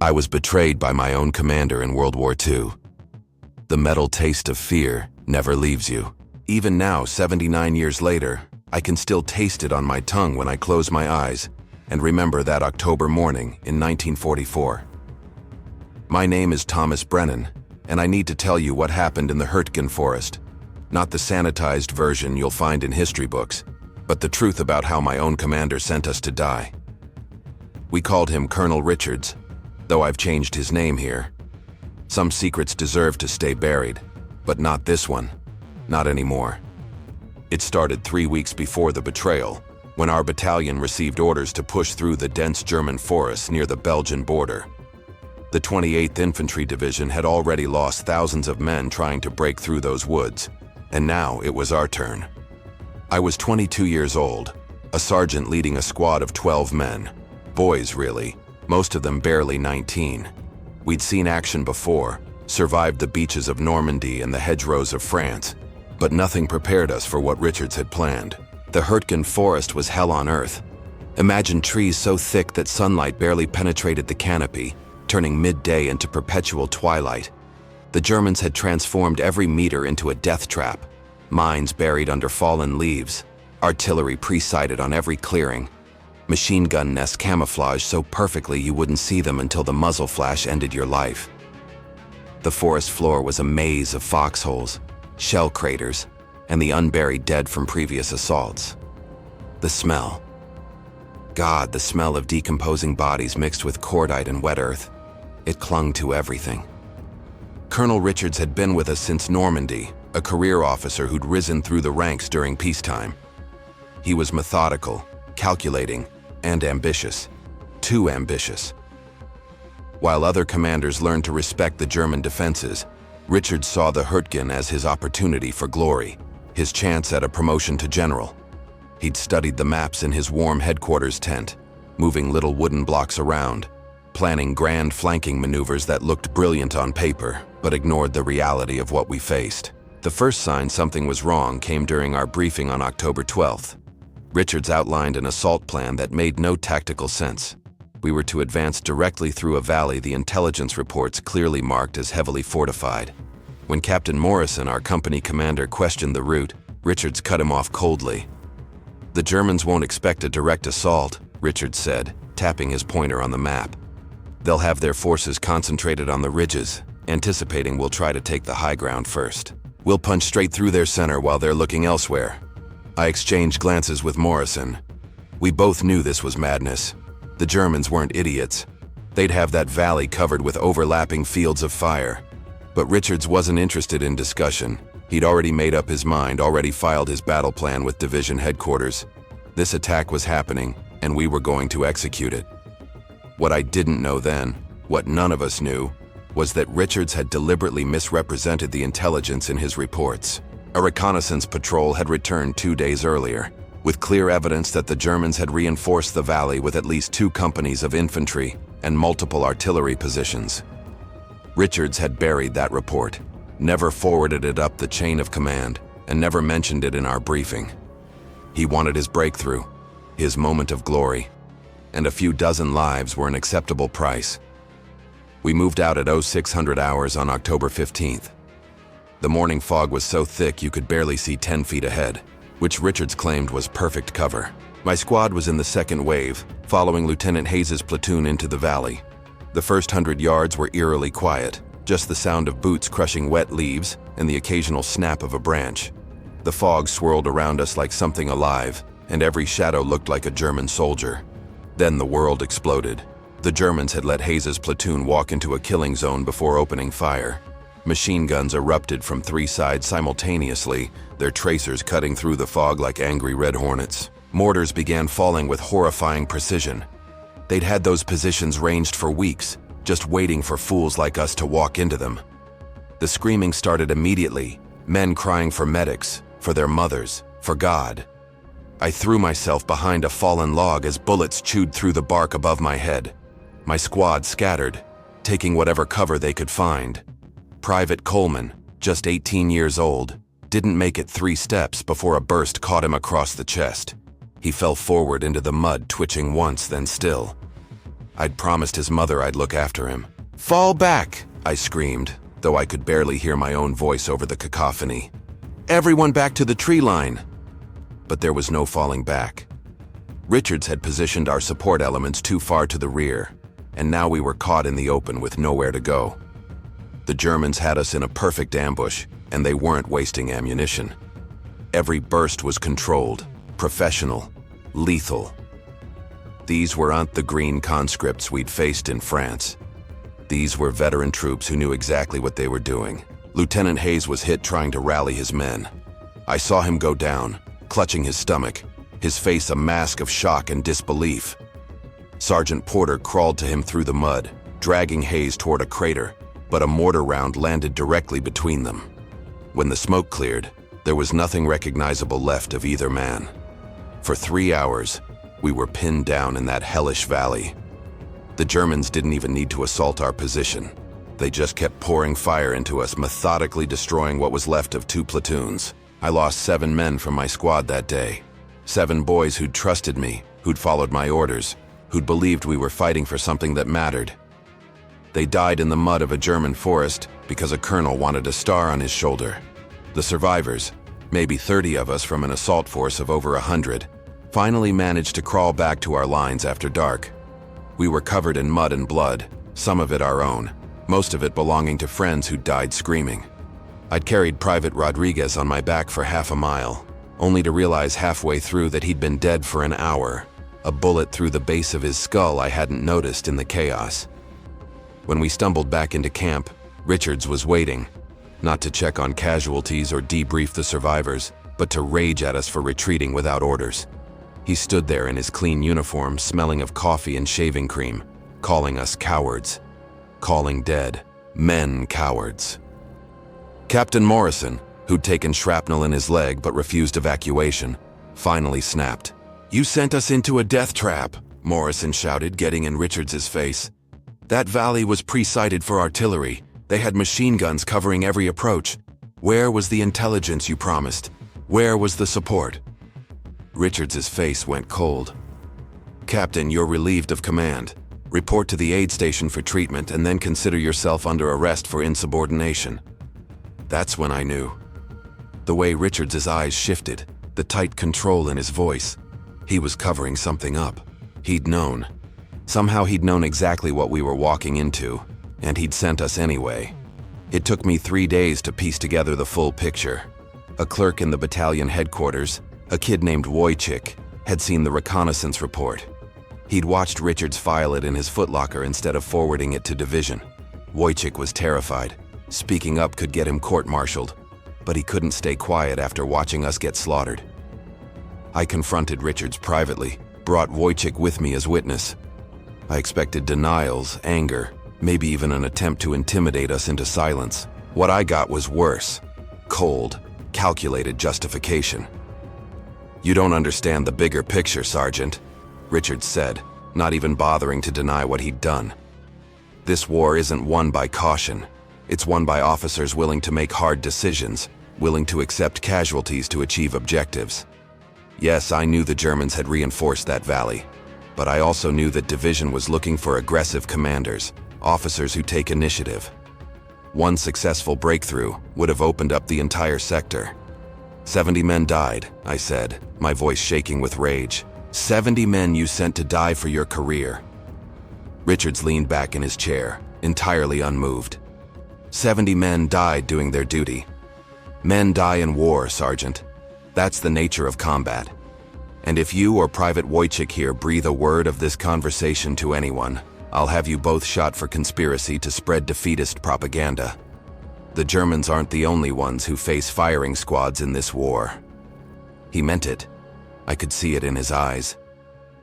I was betrayed by my own commander in World War II. The metal taste of fear never leaves you. Even now, 79 years later, I can still taste it on my tongue when I close my eyes and remember that October morning in 1944. My name is Thomas Brennan, and I need to tell you what happened in the Hürtgen Forest. Not the sanitized version you'll find in history books, but the truth about how my own commander sent us to die. We called him Colonel Richards, though I've changed his name here. Some secrets deserve to stay buried, but not this one. Not anymore. It started 3 weeks before the betrayal, when our battalion received orders to push through the dense German forests near the Belgian border. The 28th Infantry Division had already lost thousands of men trying to break through those woods, and now it was our turn. I was 22 years old, a sergeant leading a squad of 12 men. Boys, really, most of them barely 19. We'd seen action before, survived the beaches of Normandy and the hedgerows of France, but nothing prepared us for what Richards had planned. The Hürtgen Forest was hell on earth. Imagine trees so thick that sunlight barely penetrated the canopy, turning midday into perpetual twilight. The Germans had transformed every meter into a death trap. Mines buried under fallen leaves, artillery pre-sighted on every clearing, machine gun nests camouflaged so perfectly you wouldn't see them until the muzzle flash ended your life. The forest floor was a maze of foxholes, shell craters, and the unburied dead from previous assaults. The smell. God, the smell of decomposing bodies mixed with cordite and wet earth. It clung to everything. Colonel Richards had been with us since Normandy, a career officer who'd risen through the ranks during peacetime. He was methodical, calculating, and ambitious. Too ambitious. While other commanders learned to respect the German defenses, Richards saw the Hürtgen as his opportunity for glory, his chance at a promotion to general. He'd studied the maps in his warm headquarters tent, moving little wooden blocks around, planning grand flanking maneuvers that looked brilliant on paper, but ignored the reality of what we faced. The first sign something was wrong came during our briefing on October 12th. Richards outlined an assault plan that made no tactical sense. We were to advance directly through a valley the intelligence reports clearly marked as heavily fortified. When Captain Morrison, our company commander, questioned the route, Richards cut him off coldly. "The Germans won't expect a direct assault," Richards said, tapping his pointer on the map. "They'll have their forces concentrated on the ridges, anticipating we'll try to take the high ground first. We'll punch straight through their center while they're looking elsewhere." I exchanged glances with Morrison. We both knew this was madness. The Germans weren't idiots. They'd have that valley covered with overlapping fields of fire. But Richards wasn't interested in discussion. He'd already made up his mind, already filed his battle plan with division headquarters. This attack was happening, and we were going to execute it. What I didn't know then, what none of us knew, was that Richards had deliberately misrepresented the intelligence in his reports. A reconnaissance patrol had returned 2 days earlier, with clear evidence that the Germans had reinforced the valley with at least 2 companies of infantry and multiple artillery positions. Richards had buried that report, never forwarded it up the chain of command, and never mentioned it in our briefing. He wanted his breakthrough, his moment of glory, and a few dozen lives were an acceptable price. We moved out at 0600 hours on October 15th. The morning fog was so thick you could barely see 10 feet ahead, which Richards claimed was perfect cover. My squad was in the second wave, following Lieutenant Hayes's platoon into the valley. The first 100 yards were eerily quiet, just the sound of boots crushing wet leaves and the occasional snap of a branch. The fog swirled around us like something alive, and every shadow looked like a German soldier. Then the world exploded. The Germans had let Hayes's platoon walk into a killing zone before opening fire. Machine guns erupted from 3 sides simultaneously, their tracers cutting through the fog like angry red hornets. Mortars began falling with horrifying precision. They'd had those positions ranged for weeks, just waiting for fools like us to walk into them. The screaming started immediately, men crying for medics, for their mothers, for God. I threw myself behind a fallen log as bullets chewed through the bark above my head. My squad scattered, taking whatever cover they could find. Private Coleman, just 18 years old, didn't make it 3 steps before a burst caught him across the chest. He fell forward into the mud, twitching once, then still. I'd promised his mother I'd look after him. "Fall back!" I screamed, though I could barely hear my own voice over the cacophony. "Everyone back to the tree line!" But there was no falling back. Richards had positioned our support elements too far to the rear, and now we were caught in the open with nowhere to go. The Germans had us in a perfect ambush, and they weren't wasting ammunition. Every burst was controlled, professional, lethal. These weren't the green conscripts we'd faced in France. These were veteran troops who knew exactly what they were doing. Lieutenant Hayes was hit trying to rally his men. I saw him go down, clutching his stomach, his face a mask of shock and disbelief. Sergeant Porter crawled to him through the mud, dragging Hayes toward a crater, but a mortar round landed directly between them. When the smoke cleared, there was nothing recognizable left of either man. For 3 hours, we were pinned down in that hellish valley. The Germans didn't even need to assault our position. They just kept pouring fire into us, methodically destroying what was left of 2 platoons. I lost 7 men from my squad that day. 7 boys who'd trusted me, who'd followed my orders, who'd believed we were fighting for something that mattered. They died in the mud of a German forest because a colonel wanted a star on his shoulder. The survivors, maybe 30 of us from an assault force of over 100, finally managed to crawl back to our lines after dark. We were covered in mud and blood, some of it our own, most of it belonging to friends who died screaming. I'd carried Private Rodriguez on my back for half a mile, only to realize halfway through that he'd been dead for an hour, a bullet through the base of his skull I hadn't noticed in the chaos. When we stumbled back into camp, Richards was waiting, not to check on casualties or debrief the survivors, but to rage at us for retreating without orders. He stood there in his clean uniform, smelling of coffee and shaving cream, calling us cowards, calling dead men cowards. Captain Morrison, who'd taken shrapnel in his leg but refused evacuation, finally snapped. "You sent us into a death trap," Morrison shouted, getting in Richards's face. "That valley was pre-sighted for artillery. They had machine guns covering every approach. Where was the intelligence you promised? Where was the support?" Richards's face went cold. "Captain, you're relieved of command. Report to the aid station for treatment and then consider yourself under arrest for insubordination." That's when I knew. The way Richards's eyes shifted, the tight control in his voice. He was covering something up. He'd known. Somehow he'd known exactly what we were walking into, and he'd sent us anyway. It took me 3 days to piece together the full picture. A clerk in the battalion headquarters, a kid named WWII, had seen the reconnaissance report. He'd watched Richards file it in his footlocker instead of forwarding it to division. WWII was terrified. Speaking up could get him court-martialed, but he couldn't stay quiet after watching us get slaughtered. I confronted Richards privately, brought WWII with me as witness. I expected denials, anger, maybe even an attempt to intimidate us into silence. What I got was worse. Cold, calculated justification. "You don't understand the bigger picture, Sergeant," Richards said, not even bothering to deny what he'd done. "This war isn't won by caution. It's won by officers willing to make hard decisions, willing to accept casualties to achieve objectives. Yes, I knew the Germans had reinforced that valley, but I also knew that division was looking for aggressive commanders, officers who take initiative. One successful breakthrough would have opened up the entire sector. 70 men died," I said, my voice shaking with rage. 70 men you sent to die for your career." Richards leaned back in his chair, entirely unmoved. 70 men died doing their duty. Men die in war, Sergeant. That's the nature of combat. And if you or Private WWII here breathe a word of this conversation to anyone, I'll have you both shot for conspiracy to spread defeatist propaganda. The Germans aren't the only ones who face firing squads in this war." He meant it. I could see it in his eyes.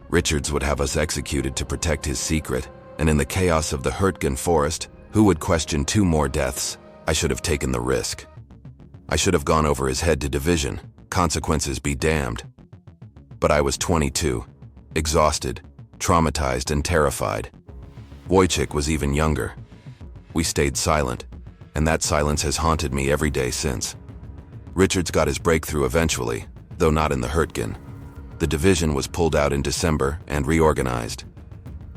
Richards would have us executed to protect his secret, and in the chaos of the Hürtgen Forest, who would question 2 more deaths? I should have taken the risk. I should have gone over his head to division, consequences be damned. But I was 22, exhausted, traumatized, and terrified. WWII was even younger. We stayed silent, and that silence has haunted me every day since. Richards got his breakthrough eventually, though not in the Hürtgen. The division was pulled out in December and reorganized.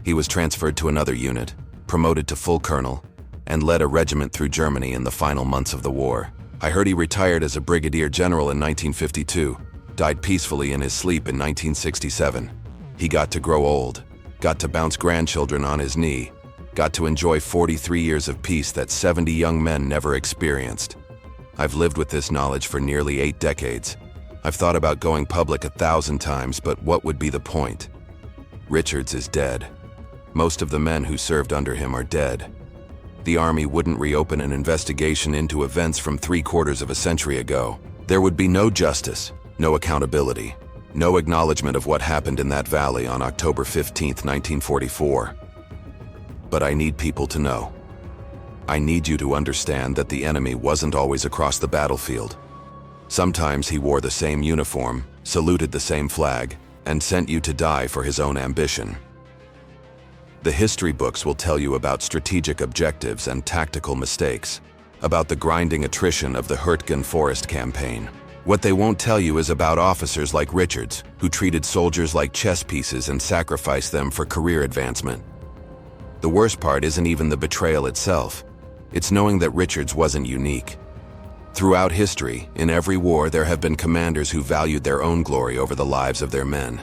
He was transferred to another unit, promoted to full colonel, and led a regiment through Germany in the final months of the war. I heard he retired as a brigadier general in 1952, died peacefully in his sleep in 1967. He got to grow old, got to bounce grandchildren on his knee, got to enjoy 43 years of peace that 70 young men never experienced. I've lived with this knowledge for nearly 8 decades. I've thought about going public 1,000 times, but what would be the point? Richards is dead. Most of the men who served under him are dead. The Army wouldn't reopen an investigation into events from 3/4 of a century ago. There would be no justice, no accountability, no acknowledgement of what happened in that valley on October 15, 1944. But I need people to know. I need you to understand that the enemy wasn't always across the battlefield. Sometimes he wore the same uniform, saluted the same flag, and sent you to die for his own ambition. The history books will tell you about strategic objectives and tactical mistakes, about the grinding attrition of the Hürtgen Forest campaign. What they won't tell you is about officers like Richards, who treated soldiers like chess pieces and sacrificed them for career advancement. The worst part isn't even the betrayal itself. It's knowing that Richards wasn't unique. Throughout history, in every war, there have been commanders who valued their own glory over the lives of their men.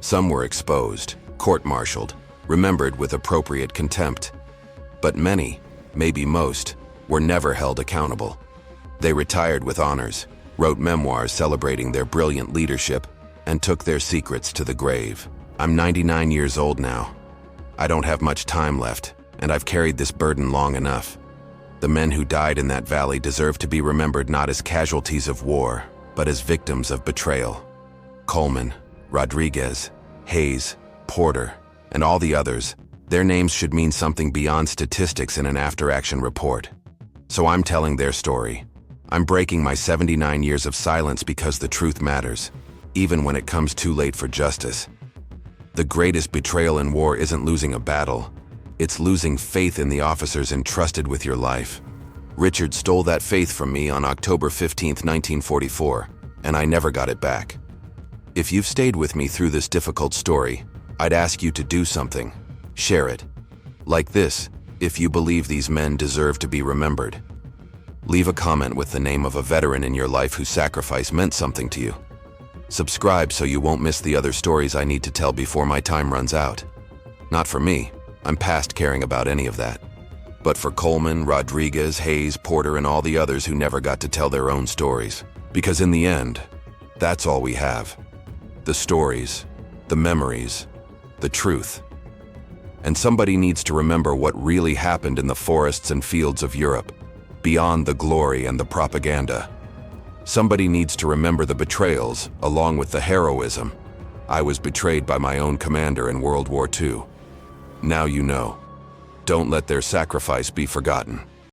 Some were exposed, court-martialed, remembered with appropriate contempt. But many, maybe most, were never held accountable. They retired with honors, wrote memoirs celebrating their brilliant leadership, and took their secrets to the grave. I'm 99 years old now. I don't have much time left, and I've carried this burden long enough. The men who died in that valley deserve to be remembered not as casualties of war, but as victims of betrayal. Coleman, Rodriguez, Hayes, Porter, and all the others, their names should mean something beyond statistics in an after-action report. So I'm telling their story. I'm breaking my 79 years of silence because the truth matters, even when it comes too late for justice. The greatest betrayal in war isn't losing a battle. It's losing faith in the officers entrusted with your life. Richard stole that faith from me on October 15, 1944, and I never got it back. If you've stayed with me through this difficult story, I'd ask you to do something. Share it. Like this, if you believe these men deserve to be remembered. Leave a comment with the name of a veteran in your life whose sacrifice meant something to you. Subscribe so you won't miss the other stories I need to tell before my time runs out. Not for me, I'm past caring about any of that. But for Coleman, Rodriguez, Hayes, Porter, and all the others who never got to tell their own stories. Because in the end, that's all we have. The stories, the memories, the truth. And somebody needs to remember what really happened in the forests and fields of Europe, beyond the glory and the propaganda. Somebody needs to remember the betrayals, along with the heroism. I was betrayed by my own commander in World War II. Now you know. Don't let their sacrifice be forgotten.